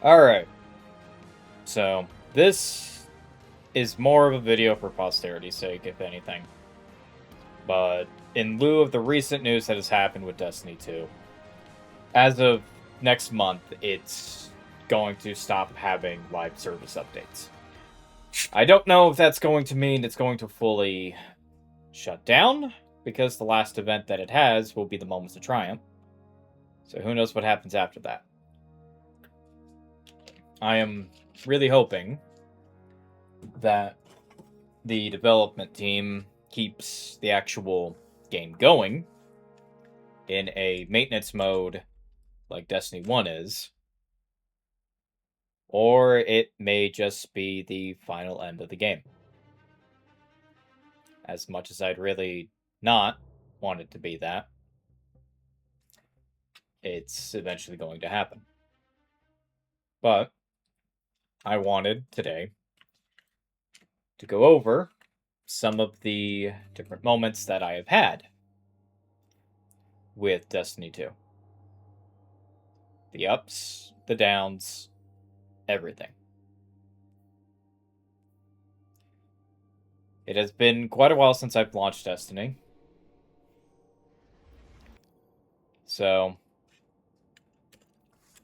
Alright, so this is more of a video for posterity's sake, if anything. But in lieu of the recent news that has happened with Destiny 2, as of next month, it's going to stop having live service updates. I don't know if that's going to mean it's going to fully shut down, because the last event that it has will be the Moments of Triumph. So who knows what happens after that. I am really hoping that the development team keeps the actual game going in a maintenance mode like Destiny 1 is, or it may just be the final end of the game. As much as I'd really not want it to be that, it's eventually going to happen. But I wanted today to go over some of the different moments that I have had with Destiny 2. The ups, the downs, everything. It has been quite a while since I've launched Destiny. So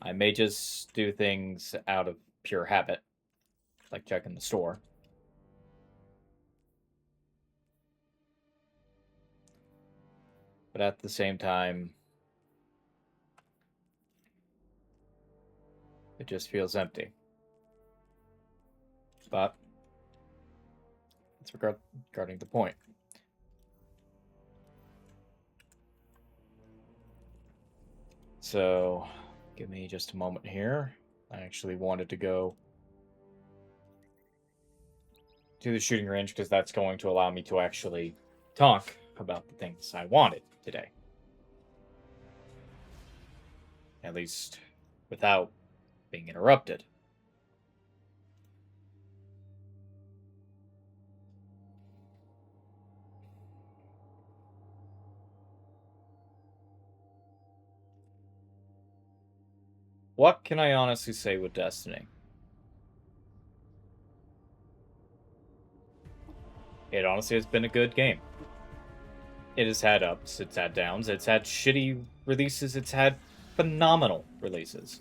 I may just do things out of pure habit, like checking the store. But at the same time, it just feels empty. But it's regarding the point. So, give me just a moment here. I actually wanted to go to the shooting range because that's going to allow me to actually talk about the things I wanted today. At least without being interrupted. What can I honestly say with Destiny? It honestly has been a good game. It has had ups, it's had downs, it's had shitty releases, it's had phenomenal releases.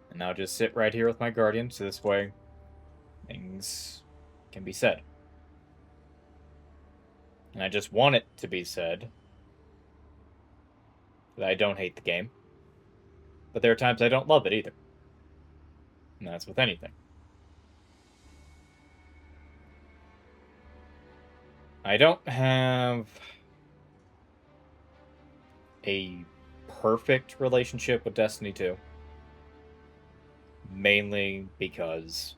And now just sit right here with my Guardian, so this way things can be said. And I just want it to be said that I don't hate the game. But there are times I don't love it either. And that's with anything. I don't have a perfect relationship with Destiny 2. Mainly because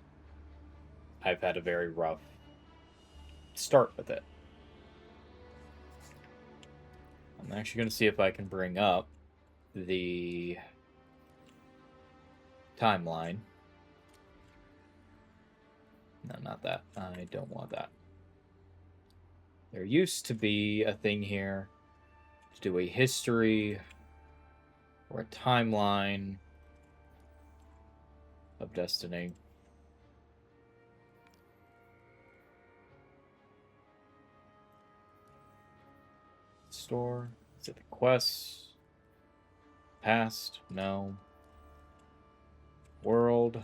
I've had a very rough start with it. I'm actually going to see if I can bring up the timeline. No, not that. I don't want that. There used to be a thing here to do a history or a timeline of Destiny. Store. Is it the quests? Past? No. World.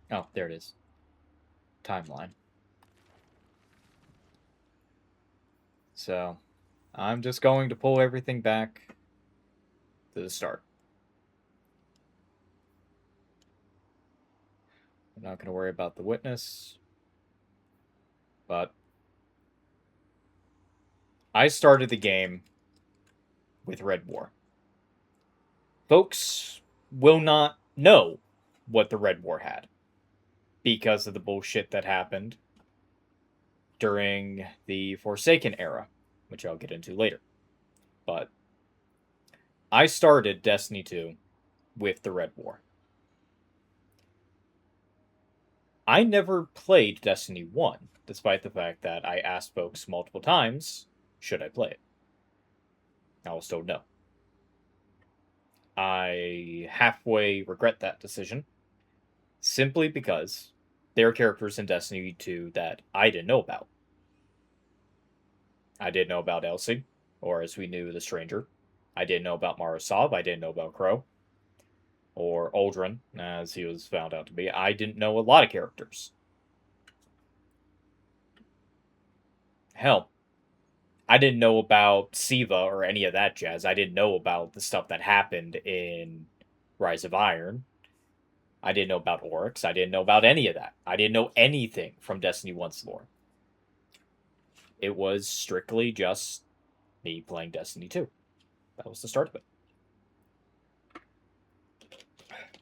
Oh, there it is. Timeline. So, I'm just going to pull everything back to the start. I'm not going to worry about the witness. But I started the game with Red War. Folks will not know what the Red War had because of the bullshit that happened during the Forsaken era, which I'll get into later. But I started Destiny 2 with the Red War. I never played Destiny 1, despite the fact that I asked folks multiple times, should I play it? I was told no. I halfway regret that decision, simply because there are characters in Destiny 2 that I didn't know about. I didn't know about Elsie, or as we knew, the Stranger. I didn't know about Mara Sov. I didn't know about Crow. Or Uldren, as he was found out to be. I didn't know a lot of characters. Hell, I didn't know about Siva or any of that jazz. I didn't know about the stuff that happened in Rise of Iron. I didn't know about Oryx. I didn't know about any of that. I didn't know anything from Destiny 1's lore. It was strictly just me playing Destiny 2. That was the start of it.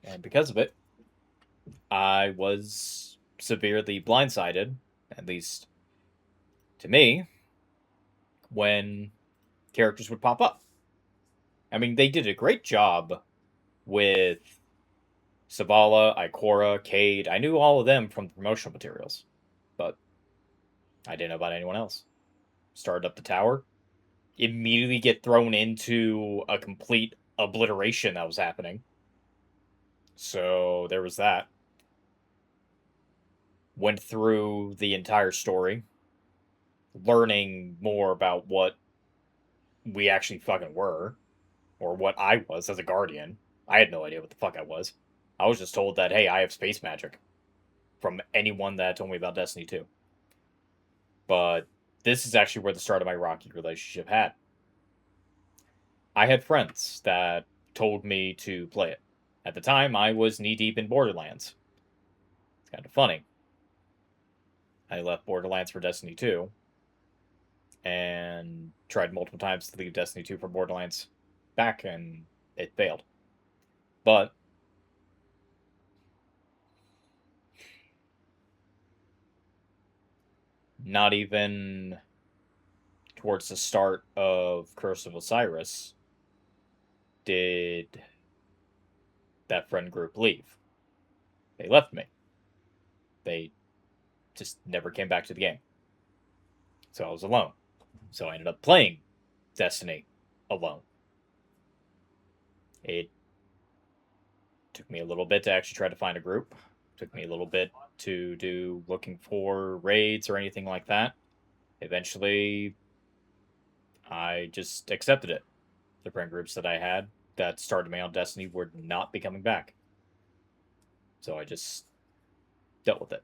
And because of it, I was severely blindsided, at least to me, when characters would pop up. I mean, they did a great job with Zavala, Ikora, Cade. I knew all of them from the promotional materials, but I didn't know about anyone else. Started up the tower, immediately get thrown into a complete obliteration that was happening. So there was that. Went through the entire story, learning more about what we actually fucking were, or what I was as a guardian. I had no idea what the fuck I was. I was just told that, hey, I have space magic from anyone that told me about Destiny 2. But this is actually where the start of my rocky relationship had. I had friends that told me to play it. At the time, I was knee-deep in Borderlands. It's kind of funny. I left Borderlands for Destiny 2, and tried multiple times to leave Destiny 2 for Borderlands back, and it failed. But not even towards the start of Curse of Osiris did that friend group leave. They left me. They just never came back to the game. So I was alone. So I ended up playing Destiny alone. It took me a little bit to actually try to find a group. It took me a little bit to do looking for raids or anything like that. Eventually, I just accepted it. The friend groups that I had that started me on Destiny would not be coming back. So I just dealt with it.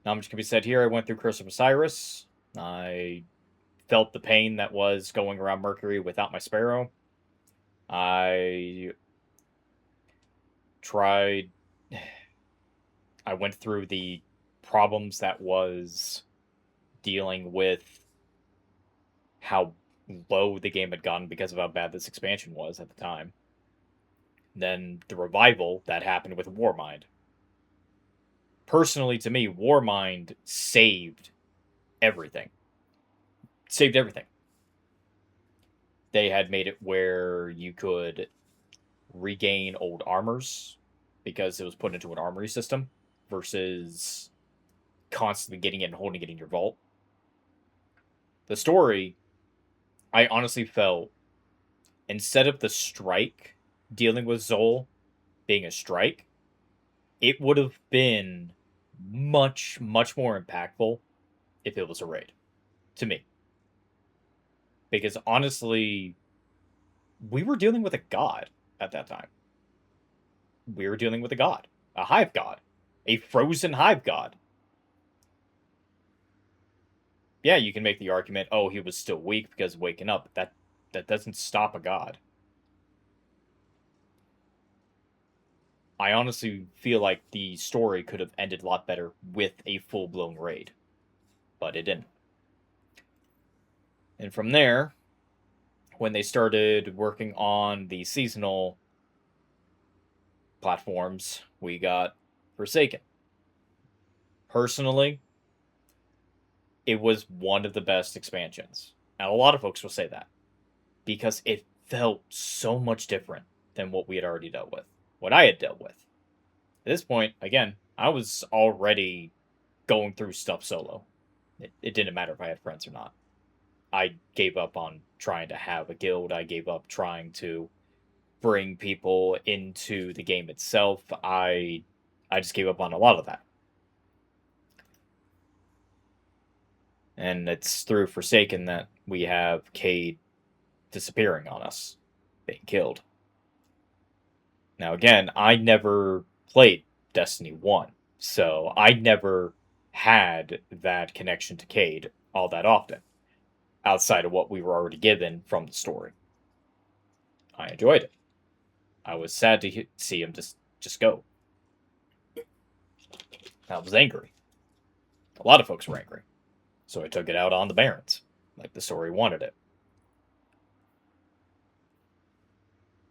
Not much can be said here. I went through Curse of Osiris. I felt the pain that was going around Mercury without my Sparrow. I tried. I went through the problems that was dealing with how low the game had gotten because of how bad this expansion was at the time. Then the revival that happened with Warmind. Personally, to me, Warmind saved everything. Saved everything. They had made it where you could regain old armors because it was put into an armory system versus constantly getting it and holding it in your vault. The story, I honestly felt, instead of the strike dealing with Xol being a strike, it would have been much, much more impactful if it was a raid. To me. Because honestly, we were dealing with a god at that time. We were dealing with a god. A hive god. A frozen hive god. Yeah, you can make the argument, oh, he was still weak because of waking up. That doesn't stop a god. I honestly feel like the story could have ended a lot better with a full-blown raid. But it didn't. And from there, when they started working on the seasonal platforms, we got Forsaken. Personally, it was one of the best expansions. And a lot of folks will say that. Because it felt so much different than what we had already dealt with. What I had dealt with. At this point, again, I was already going through stuff solo. It didn't matter if I had friends or not. I gave up on trying to have a guild. I gave up trying to bring people into the game itself. I just gave up on a lot of that. And it's through Forsaken that we have Cayde disappearing on us, being killed. Now, again, I never played Destiny 1, so I never had that connection to Cayde all that often, outside of what we were already given from the story. I enjoyed it. I was sad to see him just go. I was angry. A lot of folks were angry. So I took it out on the Barons, like the story wanted it.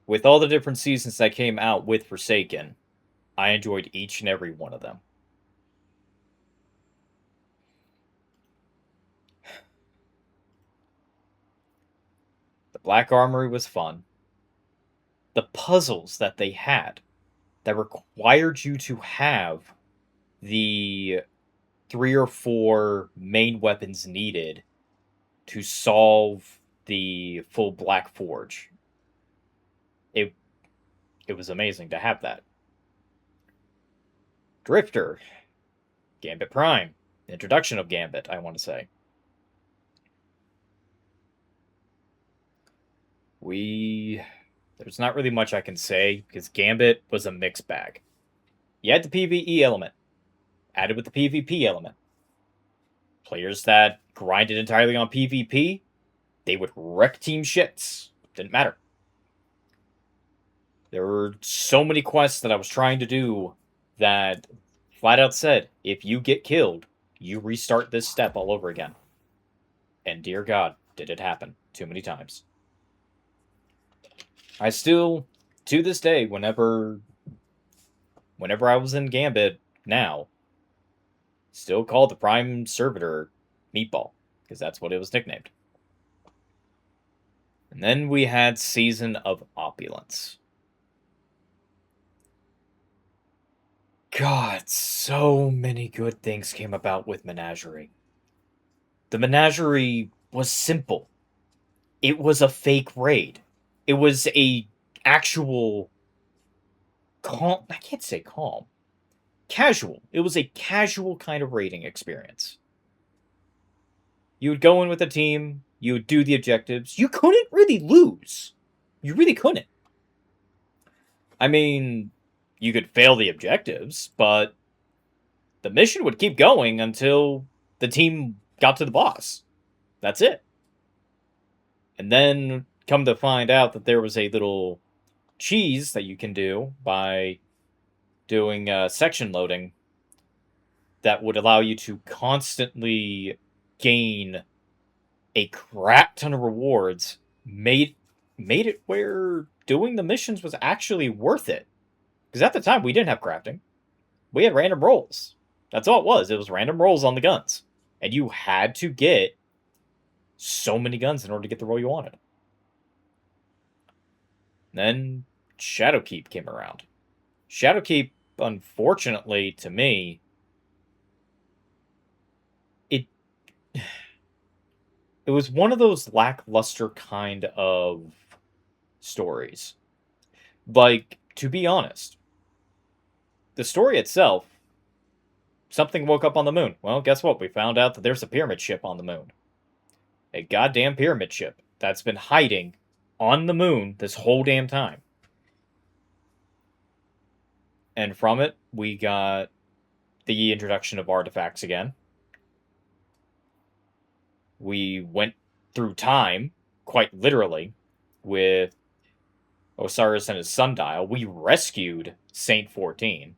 With all the different seasons that came out with Forsaken, I enjoyed each and every one of them. The Black Armory was fun. The puzzles that they had that required you to have the 3 or 4 main weapons needed to solve the full Black Forge. It was amazing to have that. Drifter, Gambit Prime, introduction of Gambit, I want to say. There's not really much I can say because Gambit was a mixed bag. You had the PvE element, added with the PvP element. Players that grinded entirely on PvP, they would wreck team shits. Didn't matter. There were so many quests that I was trying to do that flat out said, if you get killed, you restart this step all over again. And dear God, did it happen too many times. I still, to this day, whenever I was in Gambit now, still call the Prime Servitor Meatball, because that's what it was nicknamed. And then we had Season of Opulence. God, so many good things came about with Menagerie. The Menagerie was simple. It was a fake raid. It was a actual calm. I can't say calm. Casual. It was a casual kind of raiding experience. You would go in with a team. You would do the objectives. You couldn't really lose. You really couldn't. I mean, you could fail the objectives, but the mission would keep going until the team got to the boss. That's it. And then come to find out that there was a little cheese that you can do by doing section loading that would allow you to constantly gain a crap ton of rewards, made it where doing the missions was actually worth it. Because at the time, we didn't have crafting. We had random rolls. That's all it was. It was random rolls on the guns. And you had to get so many guns in order to get the roll you wanted. Then Shadowkeep came around. Shadowkeep, unfortunately to me, it was one of those lackluster kind of stories. Like, to be honest, the story itself, something woke up on the moon. Well, guess what? We found out that there's a pyramid ship on the moon. A goddamn pyramid ship that's been hiding on the moon this whole damn time. And from it, we got the introduction of artifacts again. We went through time, quite literally, with Osiris and his sundial. We rescued Saint 14,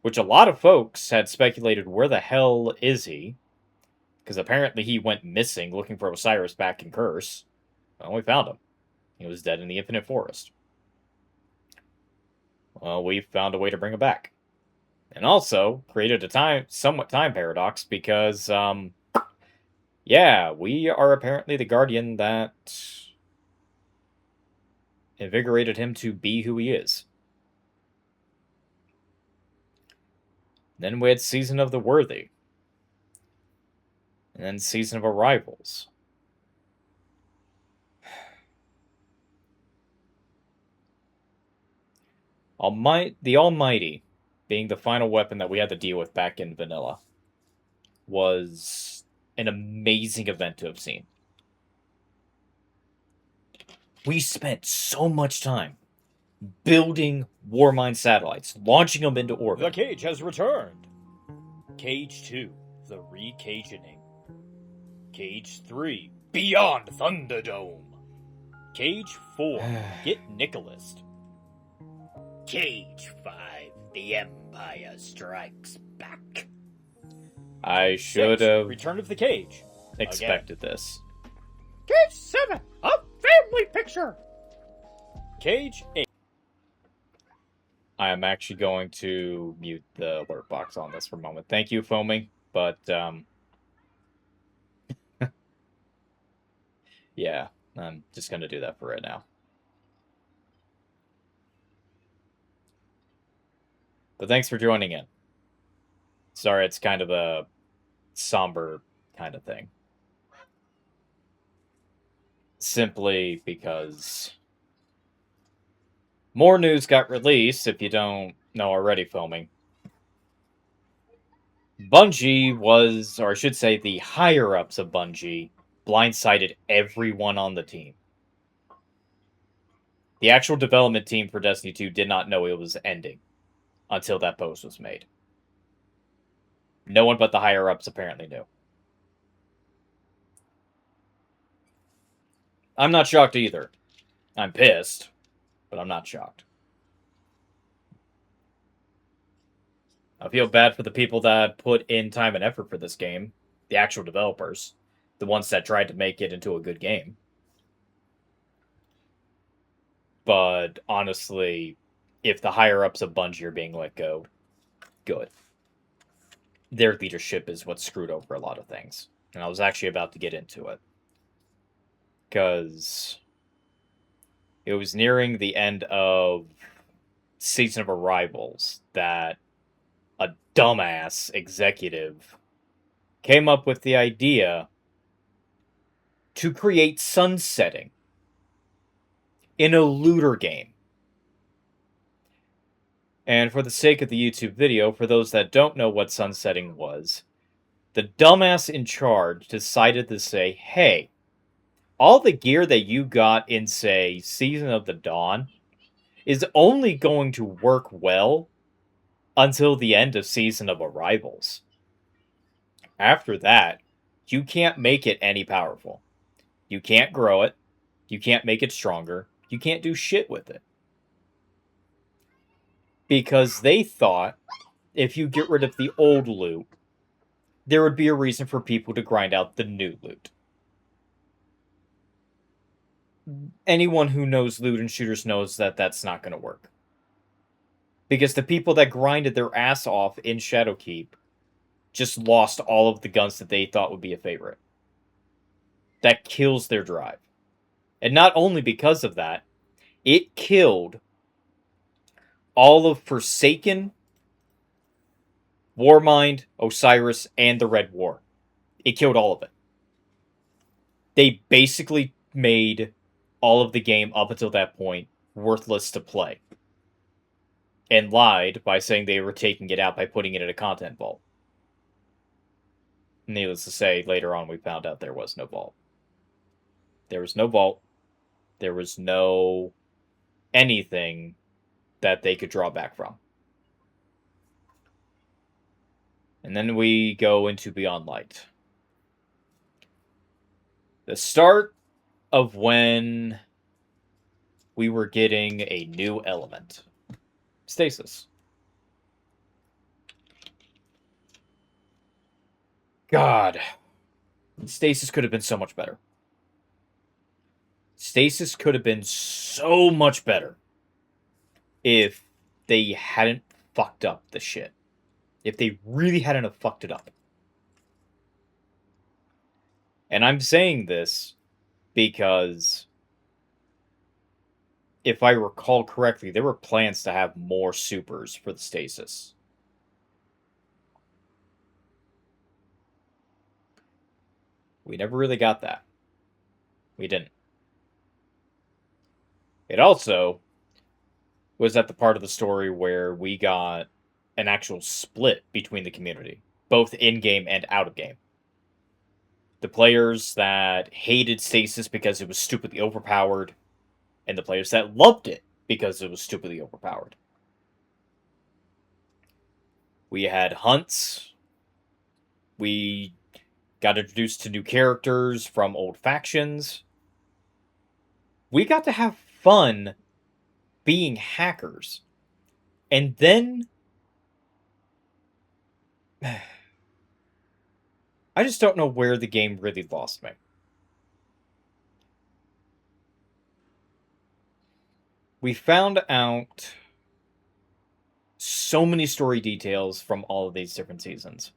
which a lot of folks had speculated, where the hell is he? Because apparently he went missing looking for Osiris back in Curse. Well, we found him. He was dead in the Infinite Forest. Well, we found a way to bring him back. And also created a somewhat time paradox because, yeah, we are apparently the guardian that invigorated him to be who he is. Then we had Season of the Worthy. And then Season of Arrivals. The Almighty, being the final weapon that we had to deal with back in vanilla, was an amazing event to have seen. We spent so much time building Warmind satellites, launching them into orbit. The cage has returned. Cage 2, the recagening. Cage 3, Beyond Thunderdome. Cage 4, Get Nicholas. Cage 5, The Empire Strikes Back. I should 6, have Return of the Cage. expected this. Cage 7, A Family Picture. Cage 8. I am actually going to mute the alert box on this for a moment. Thank you, Foaming, but, yeah, I'm just going to do that for right now. But thanks for joining in. Sorry, it's kind of a somber kind of thing. Simply because more news got released, if you don't know already, Foaming. Bungie was, or I should say the higher-ups of Bungie, blindsided everyone on the team. The actual development team for Destiny 2 did not know it was ending until that post was made. No one but the higher-ups apparently knew. I'm not shocked either. I'm pissed, but I'm not shocked. I feel bad for the people that put in time and effort for this game. The actual developers. The ones that tried to make it into a good game. But honestly, if the higher-ups of Bungie are being let go, good. Their leadership is what screwed over a lot of things. And I was actually about to get into it. Because it was nearing the end of Season of Arrivals that a dumbass executive came up with the idea to create sunsetting in a looter game. And for the sake of the YouTube video, for those that don't know what sunsetting was, the dumbass in charge decided to say, hey, all the gear that you got in, say, Season of the Dawn is only going to work well until the end of Season of Arrivals. After that, you can't make it any powerful. You can't grow it. You can't make it stronger. You can't do shit with it. Because they thought if you get rid of the old loot, there would be a reason for people to grind out the new loot. Anyone who knows loot and shooters knows that that's not going to work. Because the people that grinded their ass off in Shadowkeep just lost all of the guns that they thought would be a favorite. That kills their drive. And not only because of that, it killed all of Forsaken, Warmind, Osiris, and the Red War. It killed all of it. They basically made all of the game up until that point worthless to play. And lied by saying they were taking it out by putting it in a content vault. Needless to say, later on we found out there was no vault. There was no vault. There was no anything that they could draw back from. And then we go into Beyond Light. The start of when we were getting a new element. Stasis. God. Stasis could have been so much better. Stasis could have been so much better if they hadn't fucked up the shit. If they really hadn't have fucked it up. And I'm saying this because if I recall correctly, there were plans to have more supers for the Stasis. We never really got that. We didn't. It also was at the part of the story where we got an actual split between the community, both in-game and out-of-game. The players that hated Stasis because it was stupidly overpowered, and the players that loved it because it was stupidly overpowered. We had hunts. We got introduced to new characters from old factions. We got to have fun being hackers. And then I just don't know where the game really lost me. We found out so many story details from all of these different seasons.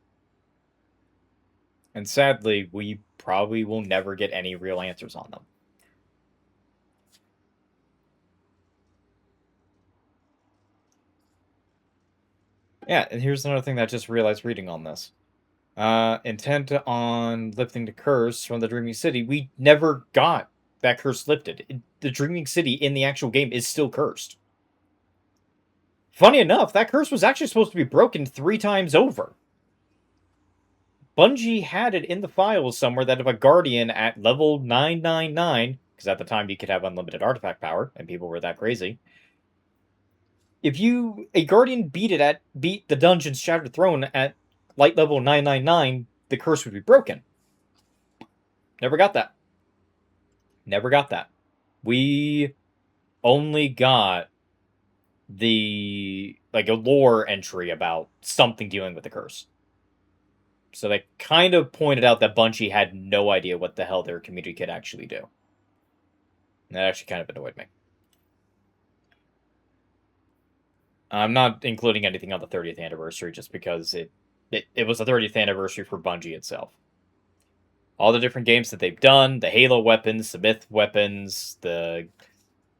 And sadly, we probably will never get any real answers on them. Yeah, and here's another thing that I just realized reading on this. Intent on lifting the curse from the Dreaming City. We never got that curse lifted. The Dreaming City in the actual game is still cursed. Funny enough, that curse was actually supposed to be broken 3 times over. Bungie had it in the files somewhere that if a Guardian at level 999, because at the time you could have unlimited artifact power, and people were that crazy, if a Guardian beat the dungeon's Shattered Throne at light level 999, the curse would be broken. Never got that. Never got that. We only got a lore entry about something dealing with the curse. So they kind of pointed out that Bungie had no idea what the hell their community could actually do. And that actually kind of annoyed me. I'm not including anything on the 30th anniversary just because it was the 30th anniversary for Bungie itself. All the different games that they've done, the Halo weapons, the Myth weapons, the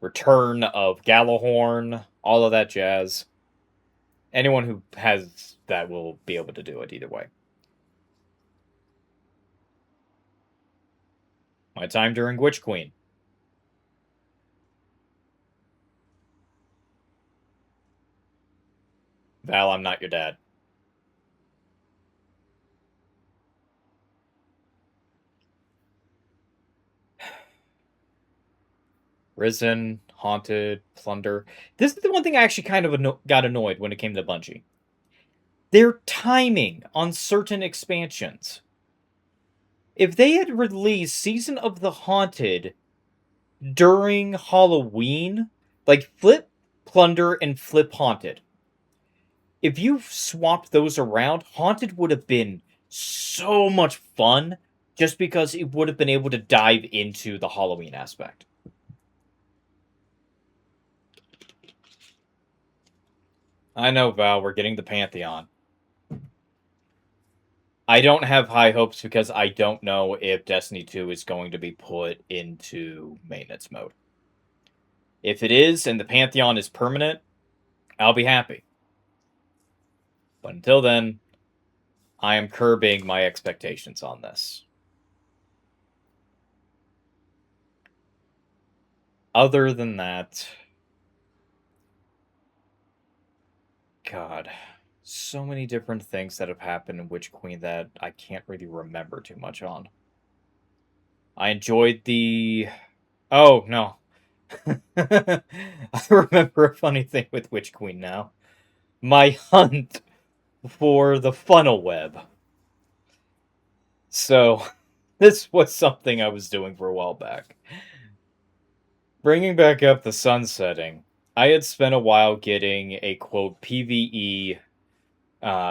return of Gjallarhorn, all of that jazz. Anyone who has that will be able to do it either way. My time during Witch Queen. Val, I'm not your dad. Risen, Haunted, Plunder. This is the one thing I actually kind of got annoyed when it came to Bungie. Their timing on certain expansions. If they had released Season of the Haunted during Halloween, like Flip Plunder and Flip Haunted, if you swapped those around, Haunted would have been so much fun just because it would have been able to dive into the Halloween aspect. I know, Val, we're getting the Pantheon. I don't have high hopes because I don't know if Destiny 2 is going to be put into maintenance mode. If it is, and the Pantheon is permanent, I'll be happy. But until then, I am curbing my expectations on this. Other than that... God... So many different things that have happened in Witch Queen that I can't really remember too much on. I enjoyed the... Oh, no. I remember a funny thing with Witch Queen now. My hunt for the funnel web. So, this was something I was doing for a while back. Bringing back up the sunsetting, I had spent a while getting a, quote, PvE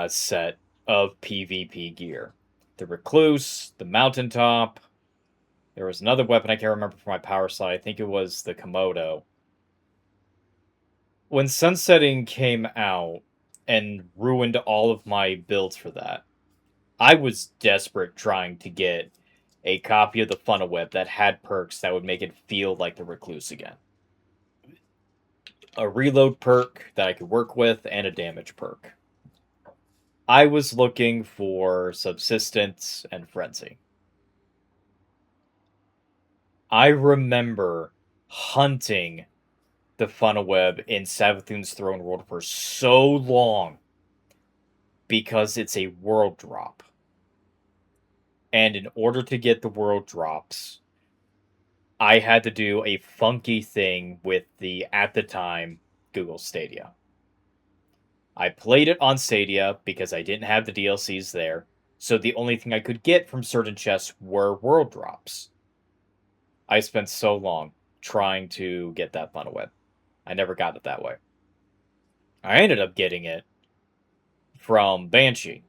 set of PvP gear. The Recluse, the Mountaintop. There was another weapon I can't remember for my power slide. I think it was the Komodo. When Sunsetting came out and ruined all of my builds for that, I was desperate trying to get a copy of the Funnel Web that had perks that would make it feel like the Recluse again. A reload perk that I could work with, and a damage perk. I was looking for Subsistence and Frenzy. I remember hunting the funnel web in Savathun's Throne World for so long because it's a world drop. And in order to get the world drops, I had to do a funky thing with the, at the time, Google Stadia. I played it on Stadia because I didn't have the DLCs there, so the only thing I could get from certain chests were world drops. I spent so long trying to get that funnel web. I never got it that way. I ended up getting it from Banshee.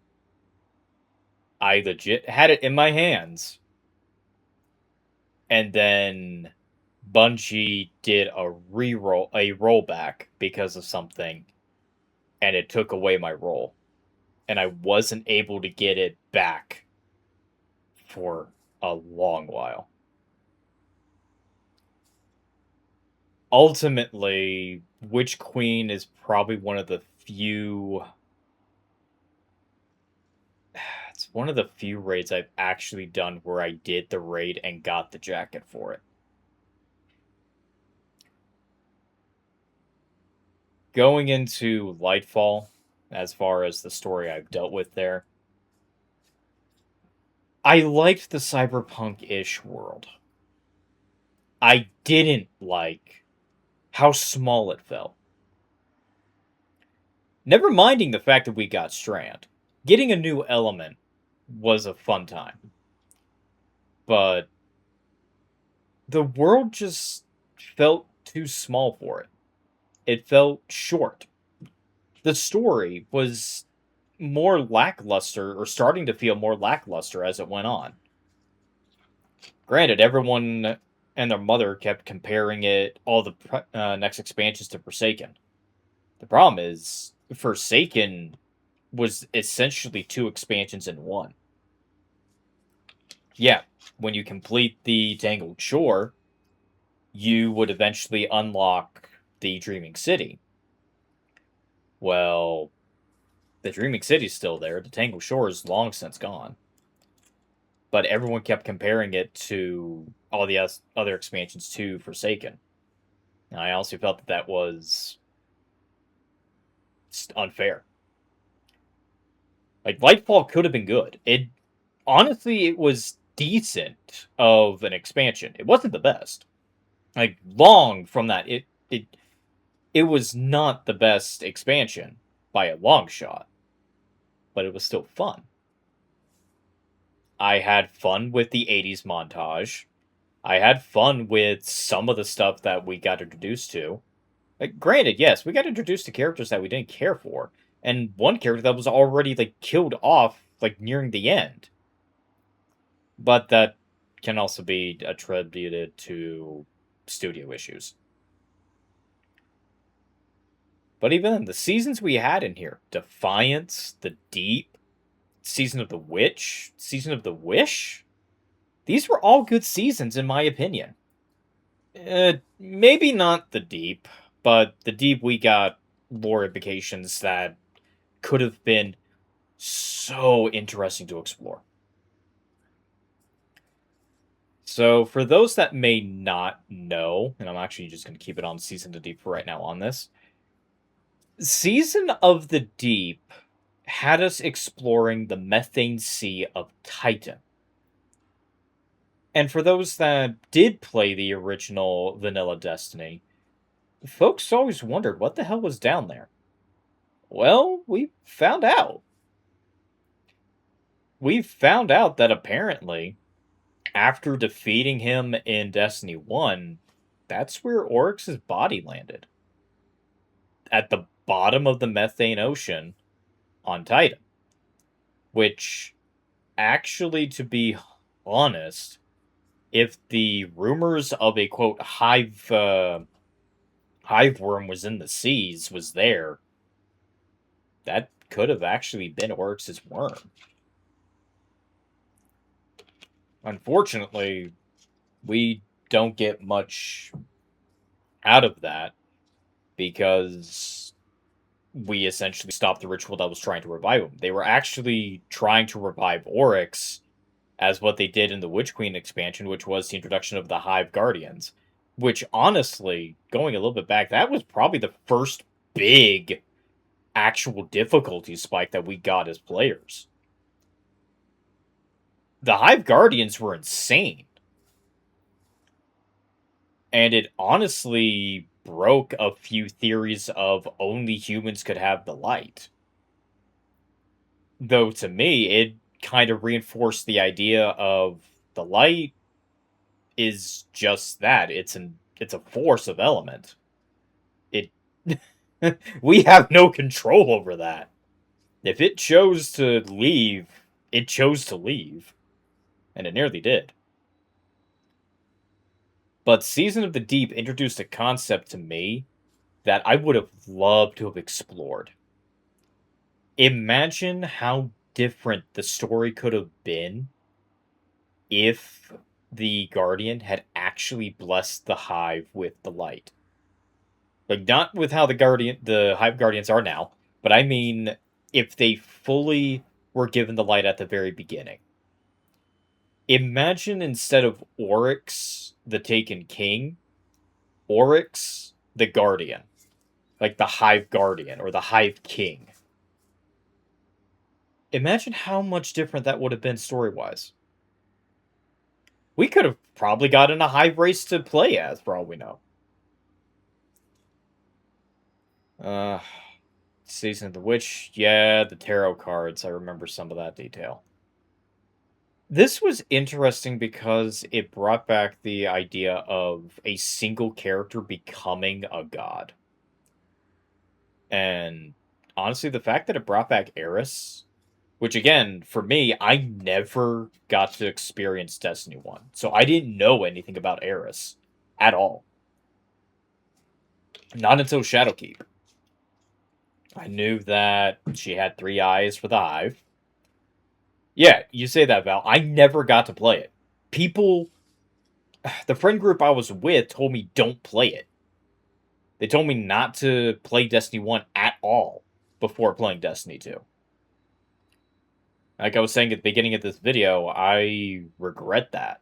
I legit had it in my hands. And then Bungie did a rollback because of something, and it took away my roll. And I wasn't able to get it back for a long while. Ultimately, Witch Queen is probably one of the few... It's one of the few raids I've actually done where I did the raid and got the jacket for it. Going into Lightfall, as far as the story I've dealt with there, I liked the cyberpunk-ish world. I didn't like how small it felt. Never minding the fact that we got Strand. Getting a new element was a fun time. But the world just felt too small for it. It felt short. The story was more lackluster, or starting to feel more lackluster as it went on. Granted, everyone and their mother kept comparing all the next expansions to Forsaken. The problem is, Forsaken was essentially 2 expansions in one. Yeah, when you complete the Tangled Shore, you would eventually unlock the Dreaming City. Well, the Dreaming City's still there. The Tangled Shore is long since gone. But everyone kept comparing it to all the other expansions to Forsaken. And I also felt that that was unfair. Like, Lightfall could have been good. Honestly, it was decent of an expansion. It wasn't the best. Like, long from that, it was not the best expansion by a long shot. But it was still fun. I had fun with the 80s montage. I had fun with some of the stuff that we got introduced to. Like, granted, yes, we got introduced to characters that we didn't care for. And one character that was already, like, killed off, like, nearing the end. But that can also be attributed to studio issues. But even the seasons we had in here, Defiance, The Deep, Season of the Witch, Season of the Wish, these were all good seasons in my opinion. Maybe not The Deep, but The Deep we got lore implications that could have been so interesting to explore. So, for those that may not know, and I'm actually just going to keep it on Season of the Deep for right now on this, Season of the Deep had us exploring the methane sea of Titan. And for those that did play the original Vanilla Destiny, folks always wondered what the hell was down there. Well, we found out. We found out that apparently, after defeating him in Destiny 1, that's where Oryx's body landed. At the bottom of the methane ocean on Titan. Which, actually, to be honest, if the rumors of a, quote, hive worm was in the seas was there, that could have actually been Oryx's worm. Unfortunately, we don't get much out of that because we essentially stopped the ritual that was trying to revive him. They were actually trying to revive Oryx as what they did in the Witch Queen expansion, which was the introduction of the Hive Guardians. Which, honestly, going a little bit back, that was probably the first big actual difficulty spike that we got as players. The Hive Guardians were insane. And it honestly broke a few theories of only humans could have the light. Though to me, it kind of reinforced the idea of the light is just that. It's a force of element. It we have no control over that. If it chose to leave, it chose to leave. And it nearly did. But Season of the Deep introduced a concept to me that I would have loved to have explored. Imagine how different the story could have been if the Guardian had actually blessed the Hive with the light. Like, not with how the Hive Guardians are now, but I mean if they fully were given the light at the very beginning. Imagine instead of Oryx, the Taken King, Oryx, the Guardian. Like the Hive Guardian or the Hive King. Imagine how much different that would have been story-wise. We could have probably gotten a Hive race to play as, for all we know. Season of the Witch. Yeah, the tarot cards. I remember some of that detail. This was interesting because it brought back the idea of a single character becoming a god. And honestly, the fact that it brought back Eris, which again, for me, I never got to experience Destiny 1. So I didn't know anything about Eris at all. Not until Shadowkeep. I knew that she had 3 eyes for the Hive. Yeah, you say that, Val. I never got to play it. People, the friend group I was with told me don't play it. They told me not to play Destiny 1 at all before playing Destiny 2. Like I was saying at the beginning of this video, I regret that.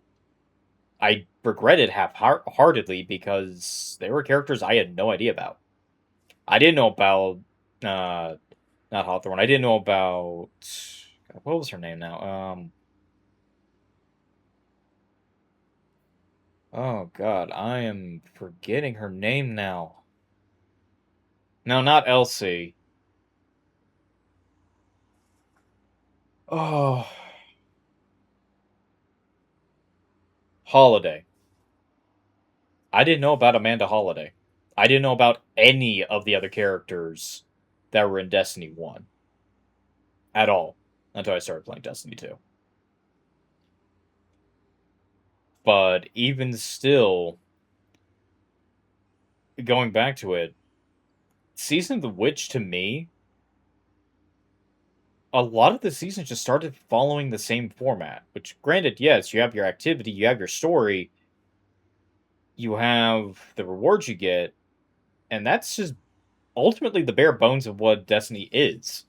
I regret it half-heartedly because there were characters I had no idea about. I didn't know about, not Hawthorne, I didn't know about, what was her name now? Oh god, I am forgetting her name now. No, not Elsie. Oh. Holiday. I didn't know about Amanda Holiday. I didn't know about any of the other characters that were in Destiny 1. At all. Until I started playing Destiny 2. But even still, going back to it, Season of the Witch, to me, a lot of the seasons just started following the same format. Which, granted, yes, you have your activity, you have your story, you have the rewards you get, and that's just ultimately the bare bones of what Destiny is.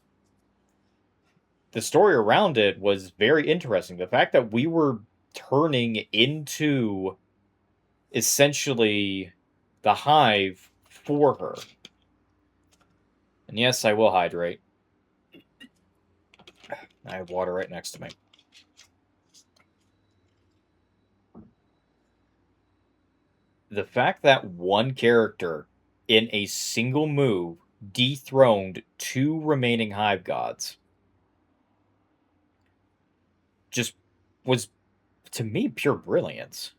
The story around it was very interesting. The fact that we were turning into essentially the Hive for her. And yes, I will hydrate. I have water right next to me. The fact that one character in a single move dethroned 2 remaining Hive gods just was, to me, pure brilliance.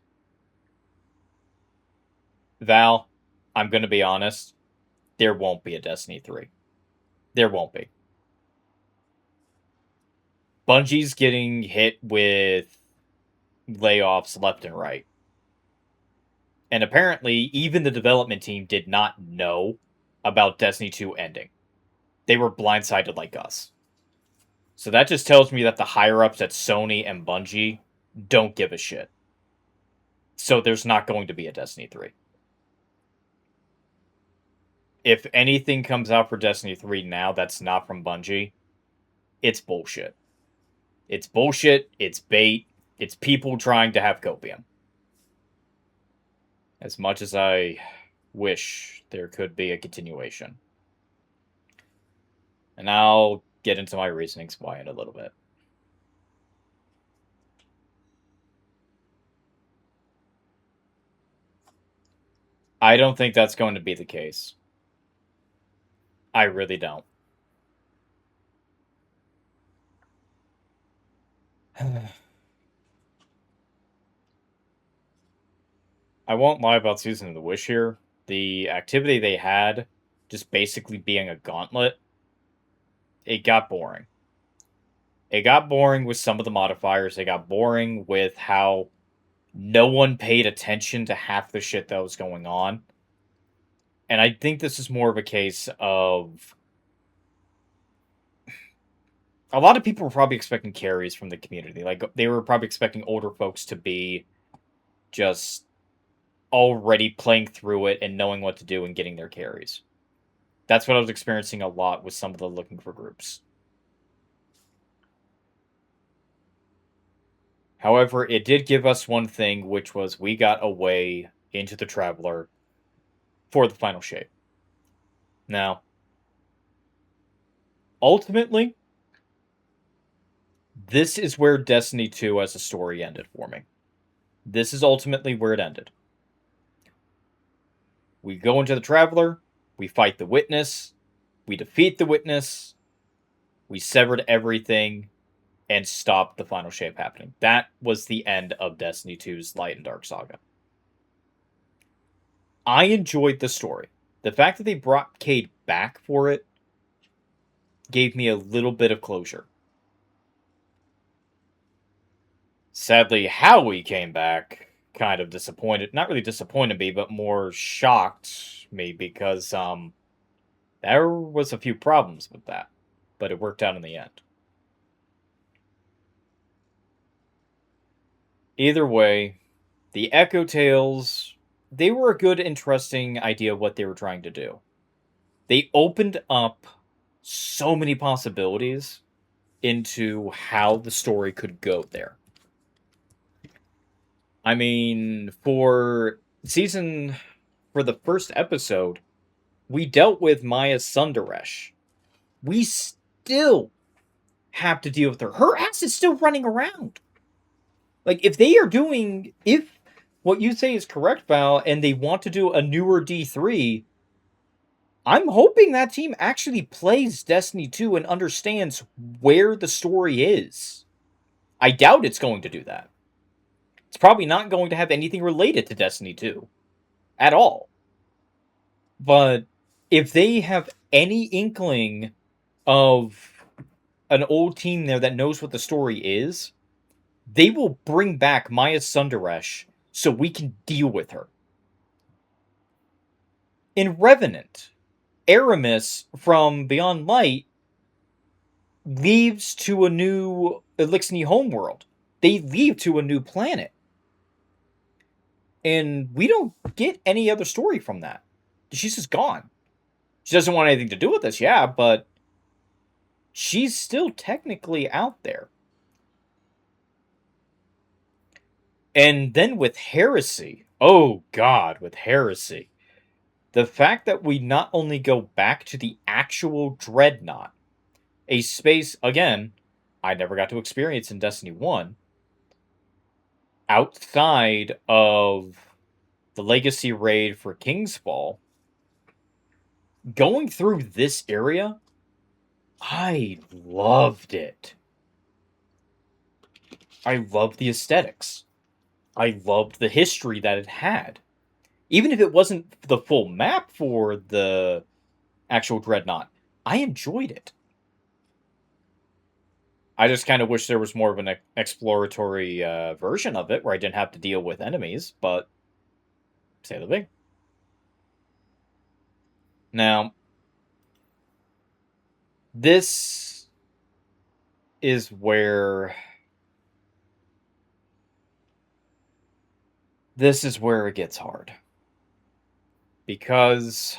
Val, I'm going to be honest, there won't be a Destiny 3. There won't be. Bungie's getting hit with layoffs left and right. And apparently, even the development team did not know about Destiny 2 ending. They were blindsided like us. So that just tells me that the higher-ups at Sony and Bungie don't give a shit. So there's not going to be a Destiny 3. If anything comes out for Destiny 3 now that's not from Bungie, it's bullshit. It's bullshit, it's bait, it's people trying to have copium. As much as I wish there could be a continuation. And I'll get into my reasonings why in a little bit. I don't think that's going to be the case. I really don't. I won't lie about Season of the Wish here. The activity they had, just basically being a gauntlet, it got boring. It got boring with some of the modifiers. It got boring with how no one paid attention to half the shit that was going on. And I think this is more of a case of a lot of people were probably expecting carries from the community. Like, they were probably expecting older folks to be just already playing through it and knowing what to do and getting their carries. That's what I was experiencing a lot with some of the looking for groups. However, it did give us one thing, which was we got a way into the Traveler for the final shape. Now, ultimately, this is where Destiny 2 as a story ended for me. This is ultimately where it ended. We go into the Traveler, we fight the Witness, we defeat the Witness, we severed everything, and stopped the final shape happening. That was the end of Destiny 2's Light and Dark Saga. I enjoyed the story. The fact that they brought Cayde back for it gave me a little bit of closure. Sadly, how he came back kind of disappointed. Not really disappointed me, but more shocked me because there was a few problems with that. But it worked out in the end. Either way, the Echo Tales, they were a good, interesting idea of what they were trying to do. They opened up so many possibilities into how the story could go there. I mean, for the first episode, we dealt with Maya Sundaresh. We still have to deal with her. Her ass is still running around. Like, if what you say is correct, Val, and they want to do a newer D3, I'm hoping that team actually plays Destiny 2 and understands where the story is. I doubt it's going to do that. It's probably not going to have anything related to Destiny 2 at all. But if they have any inkling of an old team there that knows what the story is, they will bring back Maya Sundaresh so we can deal with her. In Revenant, Aramis from Beyond Light leaves to a new Elixni homeworld. They leave to a new planet. And we don't get any other story from that. She's just gone. She doesn't want anything to do with us, yeah, but she's still technically out there. And then with Heresy, oh god, with Heresy, the fact that we not only go back to the actual Dreadnought, a space, again, I never got to experience in Destiny 1, outside of the Legacy raid for Kingsfall, going through this area, I loved it. I loved the aesthetics. I loved the history that it had. Even if it wasn't the full map for the actual Dreadnought, I enjoyed it. I just kind of wish there was more of an exploratory version of it where I didn't have to deal with enemies, but say the thing. Now, this is where it gets hard. Because,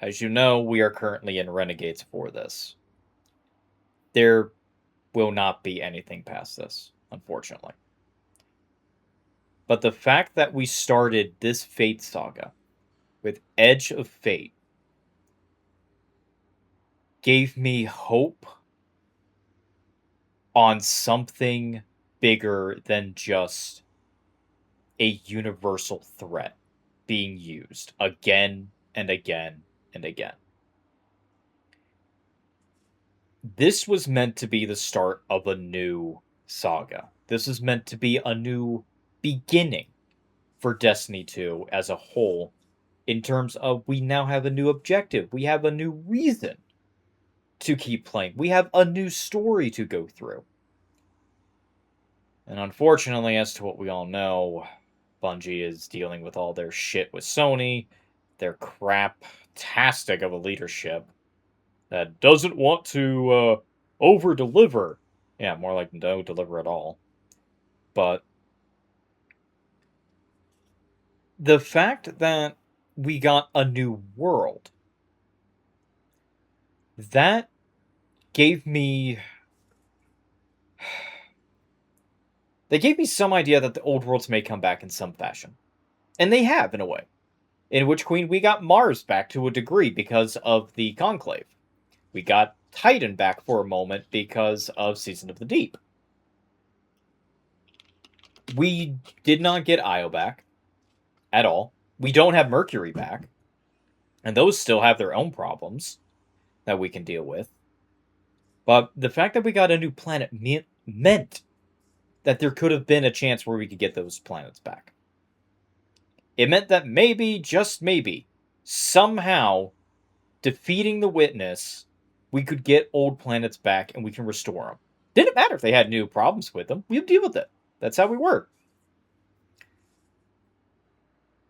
as you know, we are currently in Renegades for this. There will not be anything past this, unfortunately. But the fact that we started this Fate saga with Edge of Fate gave me hope on something bigger than just a universal threat being used again and again and again. This was meant to be the start of a new saga. This is meant to be a new beginning for Destiny 2 as a whole, in terms of we now have a new objective. We have a new reason to keep playing. We have a new story to go through. And unfortunately, as to what we all know, Bungie is dealing with all their shit with Sony, their crap-tastic of a leadership that doesn't want to over-deliver. Yeah, more like no deliver at all. But the fact that we got a new world, that gave me... They gave me some idea that the old worlds may come back in some fashion. And they have, in a way. In Witch Queen, we got Mars back to a degree because of the Conclave. We got Titan back for a moment because of Season of the Deep. We did not get Io back at all. We don't have Mercury back. And those still have their own problems that we can deal with. But the fact that we got a new planet meant that there could have been a chance where we could get those planets back. It meant that maybe, just maybe, somehow, defeating the Witness, we could get old planets back and we can restore them. Didn't matter if they had new problems with them. We'd deal with it. That's how we were.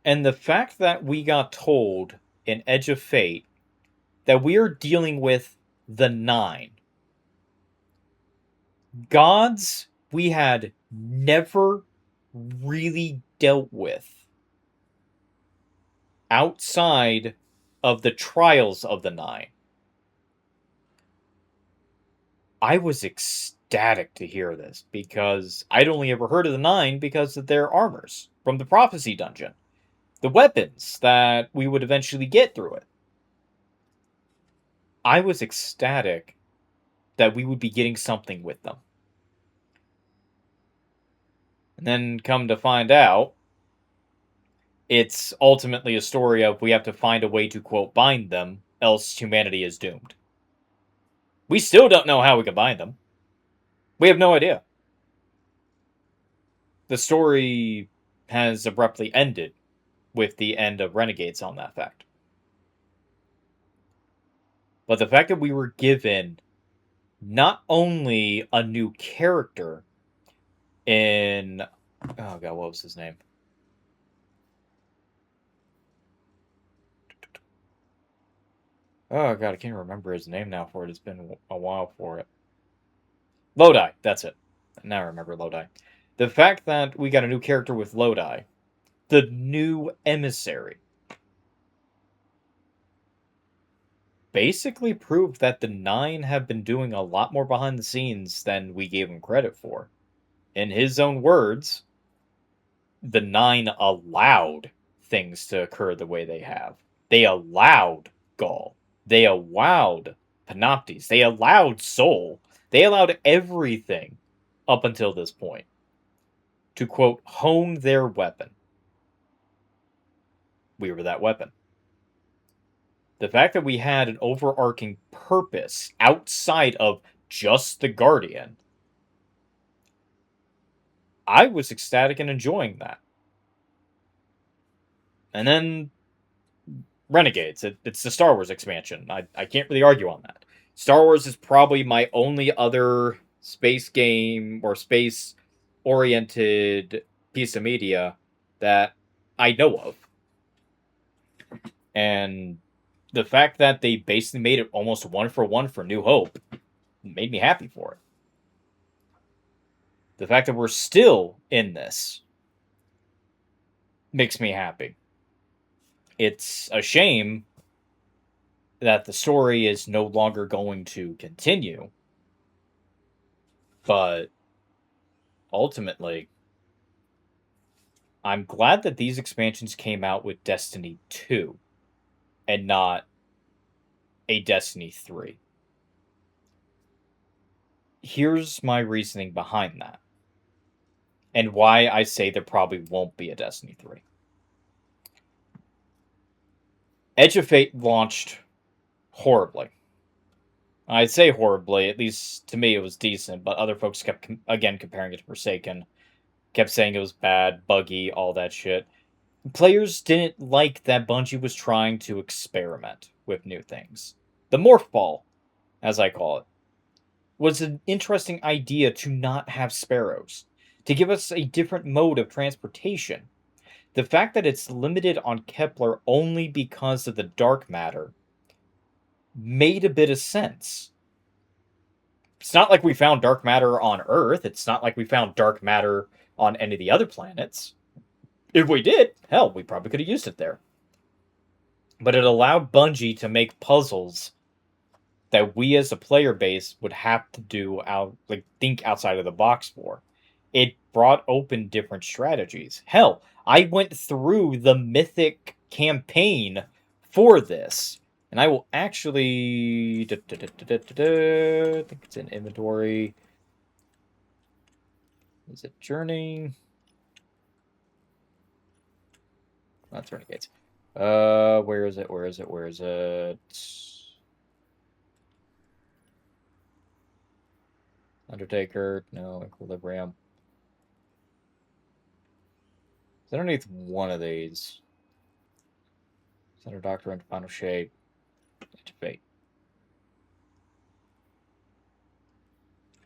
And the fact that we got told in Edge of Fate that we are dealing with the Nine, gods we had never really dealt with outside of the trials of the Nine. I was ecstatic to hear this, because I'd only ever heard of the Nine because of their armors from the Prophecy Dungeon. The weapons that we would eventually get through it. I was ecstatic that we would be getting something with them. And then come to find out, it's ultimately a story of we have to find a way to, quote, bind them, else humanity is doomed. We still don't know how we can bind them. We have no idea. The story has abruptly ended with the end of Renegades on that fact. But the fact that we were given not only a new character in... Oh god, what was his name? Oh god, I can't remember his name now for it. It's been a while for it. Lodi, that's it. Now I remember Lodi. The fact that we got a new character with Lodi, the new emissary, basically proved that the Nine have been doing a lot more behind the scenes than we gave them credit for. In his own words, the Nine allowed things to occur the way they have. They allowed Gaul. They allowed Panoptes. They allowed Sol. They allowed everything up until this point to, quote, hone their weapon. We were that weapon. The fact that we had an overarching purpose outside of just the Guardian, I was ecstatic and enjoying that. And then Renegades. It's the Star Wars expansion. I can't really argue on that. Star Wars is probably my only other space game or space-oriented piece of media that I know of. And the fact that they basically made it almost 1-for-1 for New Hope made me happy for it. The fact that we're still in this makes me happy. It's a shame that the story is no longer going to continue. But ultimately, I'm glad that these expansions came out with Destiny 2 and not a Destiny 3. Here's my reasoning behind that, and why I say there probably won't be a Destiny 3. Edge of Fate launched horribly. I'd say horribly, at least to me it was decent, but other folks kept, again, comparing it to Forsaken. Kept saying it was bad, buggy, all that shit. Players didn't like that Bungie was trying to experiment with new things. The Morph Ball, as I call it, was an interesting idea to not have sparrows, to give us a different mode of transportation. The fact that it's limited on Kepler only because of the dark matter made a bit of sense. It's not like we found dark matter on Earth. It's not like we found dark matter on any of the other planets. If we did, hell, we probably could have used it there. But it allowed Bungie to make puzzles that we as a player base would have to think outside of the box for. It brought open different strategies. Hell, I went through the Mythic campaign for this. And I will actually... I think it's in inventory. Is it Journey? That's Renegades. Where is it? Where is it? Where is it? Undertaker. No, Equilibrium. It's underneath one of these. Center Doctor and Final Shape. Edge of Fate.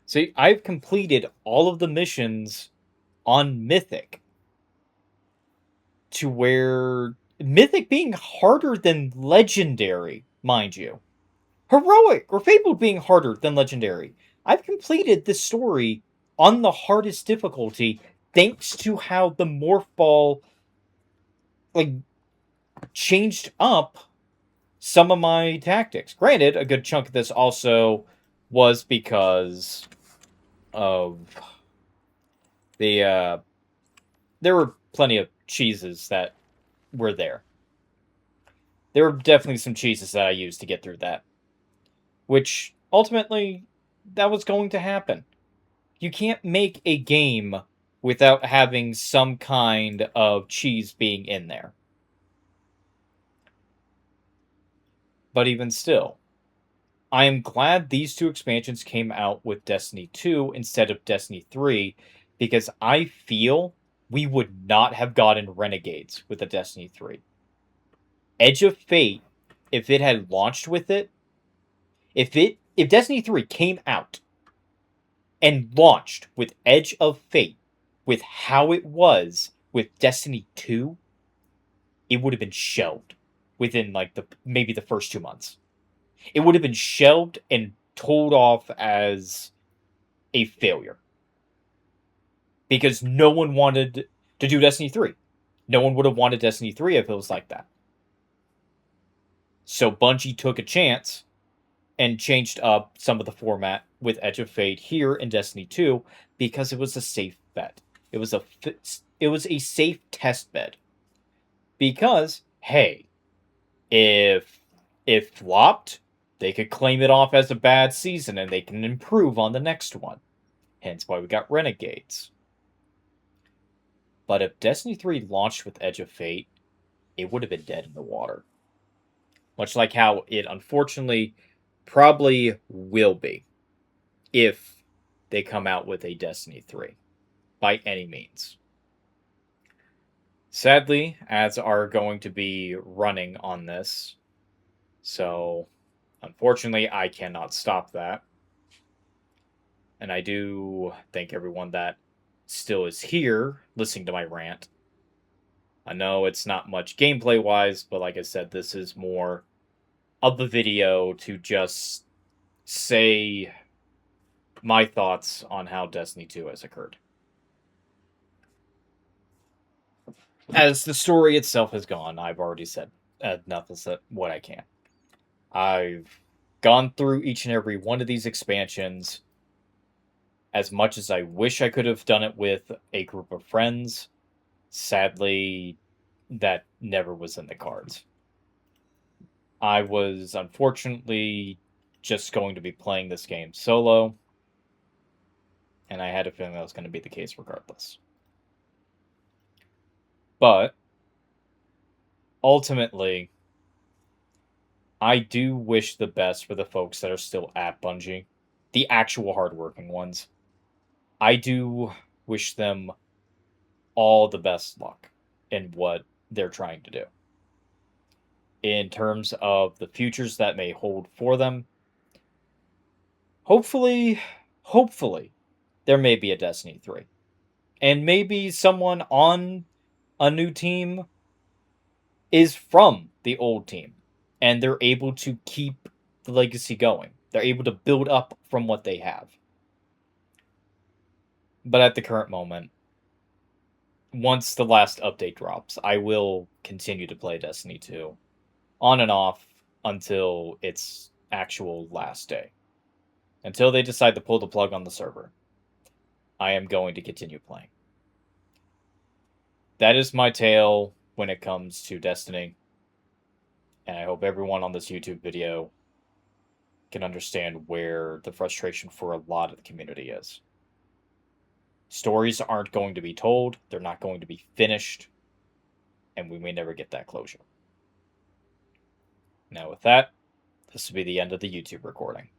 See, I've completed all of the missions on Mythic. To where Mythic being harder than Legendary, mind you. Heroic or Fabled being harder than Legendary. I've completed this story on the hardest difficulty thanks to how the Morph Ball changed up some of my tactics. Granted, a good chunk of this also was because of the there were plenty of cheeses that were there. There were definitely some cheeses that I used to get through that. Which, ultimately, that was going to happen. You can't make a game without having some kind of cheese being in there. But even still, I am glad these two expansions came out with Destiny 2 instead of Destiny 3, because I feel we would not have gotten Renegades with a Destiny 3. Edge of Fate, if it had launched with it, if Destiny 3 came out and launched with Edge of Fate, with how it was with Destiny 2, it would have been shelved within maybe the first 2 months. It would have been shelved and told off as a failure. Because no one wanted to do Destiny 3. No one would have wanted Destiny 3 if it was like that. So Bungie took a chance and changed up some of the format with Edge of Fate here in Destiny 2 because it was a safe bet. It was a safe test bed. Because, hey, if it flopped, they could claim it off as a bad season and they can improve on the next one. Hence why we got Renegades. But if Destiny 3 launched with Edge of Fate, it would have been dead in the water. Much like how it unfortunately probably will be if they come out with a Destiny 3. By any means. Sadly, ads are going to be running on this. So, unfortunately, I cannot stop that. And I do thank everyone that still is here listening to my rant. I know it's not much gameplay-wise, but like I said, this is more of the video to just say my thoughts on how Destiny 2 has occurred. As the story itself has gone, I've already said enough of what I can. I've gone through each and every one of these expansions as much as I wish I could have done it with a group of friends. Sadly, that never was in the cards. I was unfortunately just going to be playing this game solo, and I had a feeling that was going to be the case regardless. But ultimately, I do wish the best for the folks that are still at Bungie, the actual hardworking ones. I do wish them all the best luck in what they're trying to do. In terms of the futures that may hold for them, hopefully, there may be a Destiny 3. And maybe someone on a new team is from the old team, and they're able to keep the legacy going. They're able to build up from what they have. But at the current moment, once the last update drops, I will continue to play Destiny 2 on and off until its actual last day. Until they decide to pull the plug on the server, I am going to continue playing. That is my tale when it comes to Destiny. And I hope everyone on this YouTube video can understand where the frustration for a lot of the community is. Stories aren't going to be told, they're not going to be finished, and we may never get that closure. Now with that, this will be the end of the YouTube recording.